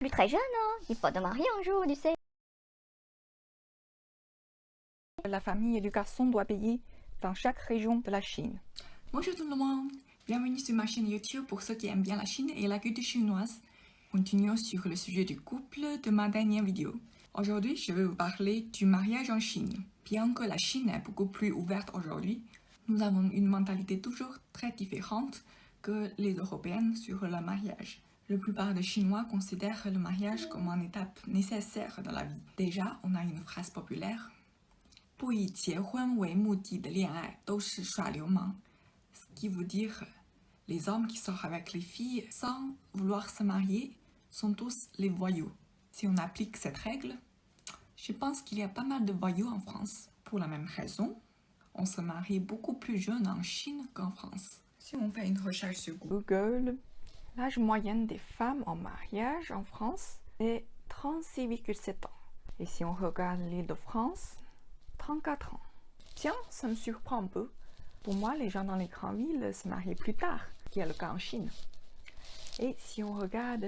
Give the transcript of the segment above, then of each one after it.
Plus très jeune, hein. Il faut te marier un jour, tu sais. La famille du garçon doit payer dans chaque région de la Chine. Bonjour tout le monde, bienvenue sur ma chaîne YouTube pour ceux qui aiment bien la Chine et la culture chinoise. Continuons sur le sujet du couple de ma dernière vidéo. Aujourd'hui, je vais vous parler du mariage en Chine. Bien que la Chine est beaucoup plus ouverte aujourd'hui, nous avons une mentalité toujours très différente que les Européennes sur le mariage. La plupart des Chinois considèrent le mariage comme une étape nécessaire dans la vie. Déjà, on a une phrase populaire. 不以结婚为目的的恋爱都是耍流氓 Ce qui veut dire les hommes qui sortent avec les filles sans vouloir se marier sont tous les voyous. Si on applique cette règle, je pense qu'il y a pas mal de voyous en France. Pour la même raison, on se marie beaucoup plus jeune en Chine qu'en France. Si on fait une recherche sur Google, l'âge moyen des femmes en mariage en France est 36,7 ans. Et si on regarde l'île de France, 34 ans. Tiens, ça me surprend un peu. Pour moi, les gens dans les grandes villes se marient plus tard, qui est le cas en Chine. Et si on regarde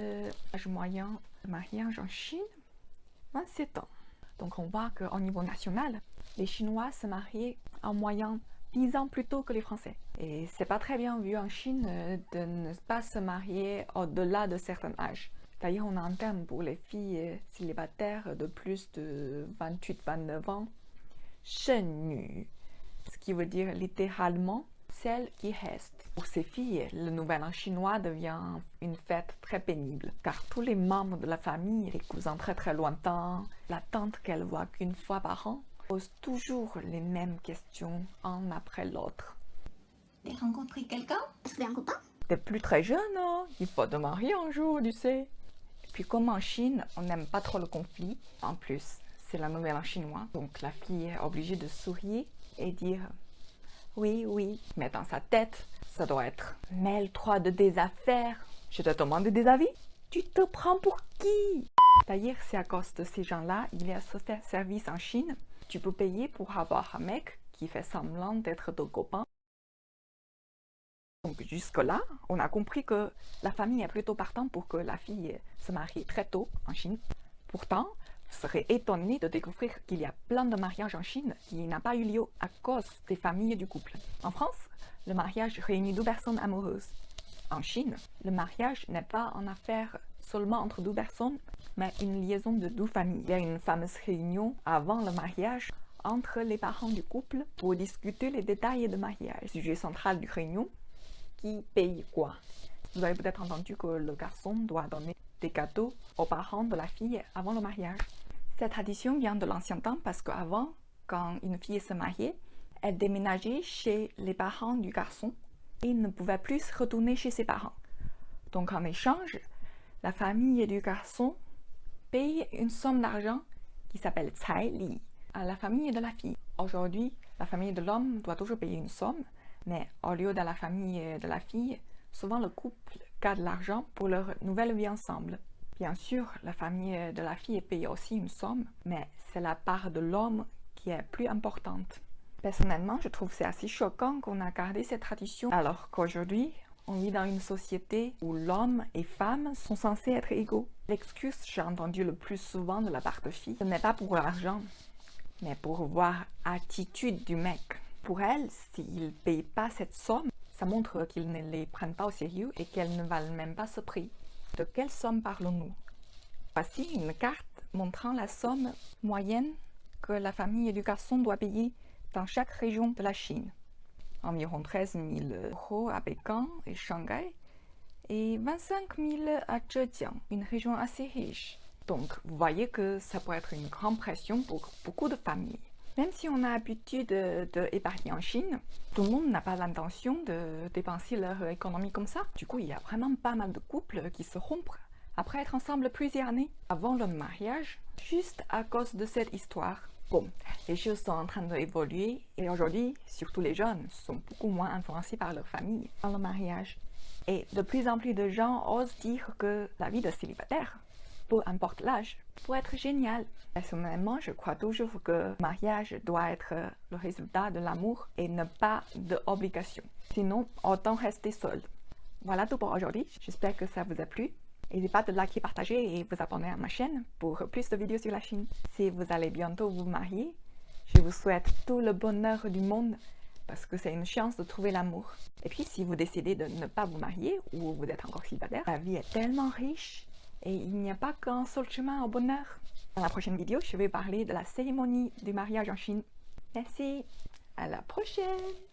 l'âge moyen de mariage en Chine, 27 ans. Donc on voit qu'au niveau national, les Chinois se marient en moyenne 10 ans plus tôt que les Français. Et c'est pas très bien vu en Chine de ne pas se marier au-delà de certain âge. D'ailleurs, on a un terme pour les filles célibataires de plus de 28-29 ans, 剩女, ce qui veut dire littéralement celle qui reste. Pour ces filles, le nouvel an chinois devient une fête très pénible, car tous les membres de la famille, les cousins très lointains, la tante qu'elle voit qu'une fois par an, posent toujours les mêmes questions un après l'autre. T'as rencontré quelqu'un? Est-ce que t'es un copain? T'es plus très jeune, hein? Il faut te marier un jour, tu sais. Et puis comme en Chine, on n'aime pas trop le conflit, en plus, c'est la nouvelle en chinois, donc la fille est obligée de sourire et dire oui, oui, mais dans sa tête, ça doit être mêle-toi de des affaires, je te demande des avis, tu te prends pour qui? D'ailleurs, c'est à cause de ces gens-là, il y a ce service en Chine, tu peux payer pour avoir un mec qui fait semblant d'être ton copain. Donc jusque-là, on a compris que la famille est plutôt partante pour que la fille se marie très tôt en Chine. Pourtant, je serais étonné de découvrir qu'il y a plein de mariages en Chine qui n'ont pas eu lieu à cause des familles du couple. En France, le mariage réunit deux personnes amoureuses. En Chine, le mariage n'est pas une affaire seulement entre deux personnes, mais une liaison de deux familles. Il y a une fameuse réunion avant le mariage entre les parents du couple pour discuter les détails du mariage. Le sujet central du réunion, qui paye quoi? Vous avez peut-être entendu que le garçon doit donner des cadeaux aux parents de la fille avant le mariage. Cette tradition vient de l'ancien temps parce qu'avant, quand une fille se mariait, elle déménageait chez les parents du garçon et ne pouvait plus retourner chez ses parents. Donc en échange, la famille du garçon paye une somme d'argent qui s'appelle cai li à la famille de la fille. Aujourd'hui, la famille de l'homme doit toujours payer une somme, mais au lieu de la famille de la fille, souvent le couple garde l'argent pour leur nouvelle vie ensemble. Bien sûr, la famille de la fille paye aussi une somme, mais c'est la part de l'homme qui est plus importante. Personnellement, je trouve que c'est assez choquant qu'on a gardé cette tradition, alors qu'aujourd'hui, on vit dans une société où l'homme et femme sont censés être égaux. L'excuse que j'ai entendue le plus souvent de la part de filles, ce n'est pas pour l'argent, mais pour voir l'attitude du mec. Pour elles, s'ils ne payent pas cette somme, ça montre qu'ils ne les prennent pas au sérieux et qu'elles ne valent même pas ce prix. De quelle somme parlons-nous? Voici une carte montrant la somme moyenne que la famille du garçon doit payer dans chaque région de la Chine. Environ 13 000 € à Pékin et Shanghai et 25 000 à Zhejiang, une région assez riche. Donc, vous voyez que ça peut être une grande pression pour beaucoup de familles. Même si on a l'habitude d'épargner en Chine, tout le monde n'a pas l'intention de dépenser leur économie comme ça. Du coup, il y a vraiment pas mal de couples qui se rompent après être ensemble plusieurs années avant le mariage, juste à cause de cette histoire. Bon, les choses sont en train d'évoluer et aujourd'hui, surtout les jeunes, sont beaucoup moins influencés par leur famille dans le mariage. Et de plus en plus de gens osent dire que la vie de célibataire, peu importe l'âge, peut être génial. Personnellement, je crois toujours que le mariage doit être le résultat de l'amour et ne pas d'obligation. Sinon, autant rester seul. Voilà tout pour aujourd'hui. J'espère que ça vous a plu. N'hésitez pas de liker, partager et vous abonner à ma chaîne pour plus de vidéos sur la Chine. Si vous allez bientôt vous marier, je vous souhaite tout le bonheur du monde parce que c'est une chance de trouver l'amour. Et puis si vous décidez de ne pas vous marier ou vous êtes encore célibataire, la vie est tellement riche et il n'y a pas qu'un seul chemin au bonheur. Dans la prochaine vidéo, je vais parler de la cérémonie du mariage en Chine. Merci, à la prochaine!